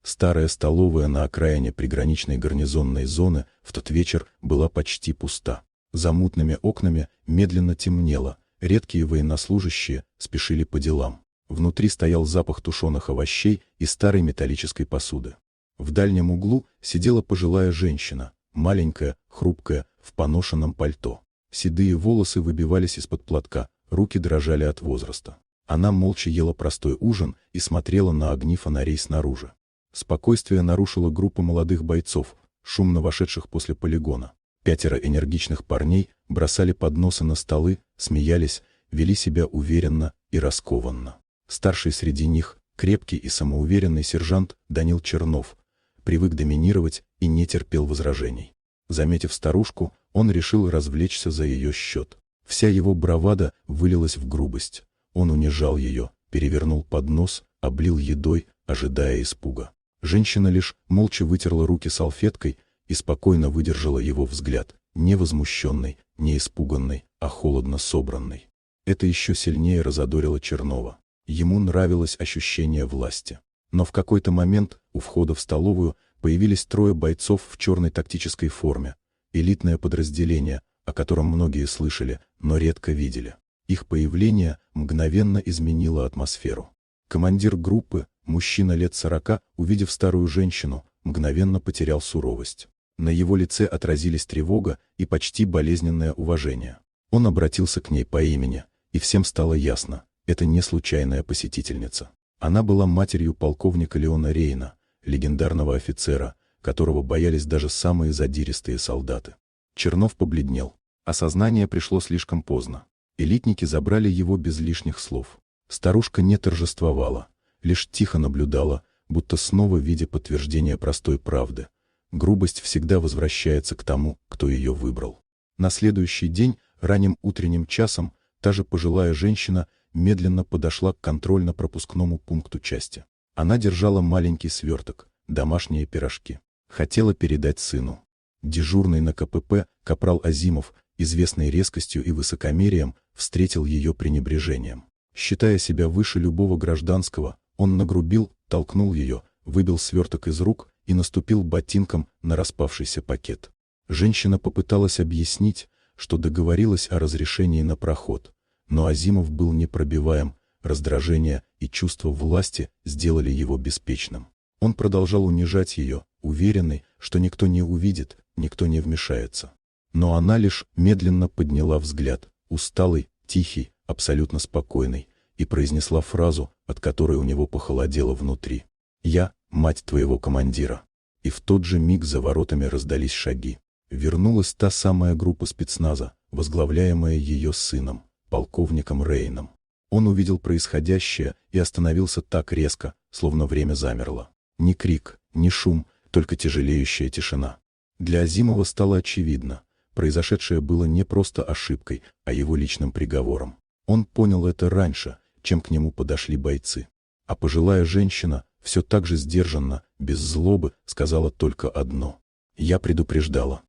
Старая столовая на окраине приграничной гарнизонной зоны в тот вечер была почти пуста. За мутными окнами медленно темнело, редкие военнослужащие спешили по делам. Внутри стоял запах тушеных овощей и старой металлической посуды. В дальнем углу сидела пожилая женщина, маленькая, хрупкая, в поношенном пальто. Седые волосы выбивались из-под платка, руки дрожали от возраста. Она молча ела простой ужин и смотрела на огни фонарей снаружи. Спокойствие нарушила группа молодых бойцов, шумно вошедших после полигона. 5 энергичных парней бросали подносы на столы, смеялись, вели себя уверенно и раскованно. Старший среди них, крепкий и самоуверенный сержант Данил Чернов, привык доминировать и не терпел возражений. Заметив старушку, он решил развлечься за ее счет. Вся его бравада вылилась в грубость. Он унижал ее, перевернул поднос, облил едой, ожидая испуга. Женщина лишь молча вытерла руки салфеткой и спокойно выдержала его взгляд, не возмущенный, не испуганный, а холодно собранный. Это еще сильнее разодорило Чернова. Ему нравилось ощущение власти. Но в какой-то момент у входа в столовую появились 3 бойцов в черной тактической форме, элитное подразделение, о котором многие слышали, но редко видели. Их появление мгновенно изменило атмосферу. Командир группы, мужчина лет 40, увидев старую женщину, мгновенно потерял суровость. На его лице отразились тревога и почти болезненное уважение. Он обратился к ней по имени, и всем стало ясно – это не случайная посетительница. Она была матерью полковника Леона Рейна, легендарного офицера, которого боялись даже самые задиристые солдаты. Чернов побледнел. Осознание пришло слишком поздно. Элитники забрали его без лишних слов. Старушка не торжествовала, лишь тихо наблюдала, будто снова видя подтверждение простой правды. Грубость всегда возвращается к тому, кто ее выбрал. На следующий день, ранним утренним часом, та же пожилая женщина медленно подошла к контрольно-пропускному пункту части. Она держала маленький сверток, домашние пирожки. Хотела передать сыну. Дежурный на КПП, капрал Азимов, известный резкостью и высокомерием, встретил ее пренебрежением. Считая себя выше любого гражданского, он нагрубил, толкнул ее, выбил сверток из рук и наступил ботинком на распавшийся пакет. Женщина попыталась объяснить, что договорилась о разрешении на проход, но Азимов был непробиваем, раздражение и чувство власти сделали его беспечным. Он продолжал унижать ее, уверенный, что никто не увидит, никто не вмешается. Но она лишь медленно подняла взгляд, усталый, тихий, абсолютно спокойный, и произнесла фразу, от которой у него похолодело внутри. «Я – мать твоего командира». И в тот же миг за воротами раздались шаги. Вернулась та самая группа спецназа, возглавляемая ее сыном, полковником Рейном. Он увидел происходящее и остановился так резко, словно время замерло. Ни крик, ни шум, только тяжелеющая тишина. Для Азимова стало очевидно, произошедшее было не просто ошибкой, а его личным приговором. Он понял это раньше, чем к нему подошли бойцы. А пожилая женщина, все так же сдержанно, без злобы, сказала только одно. «Я предупреждала».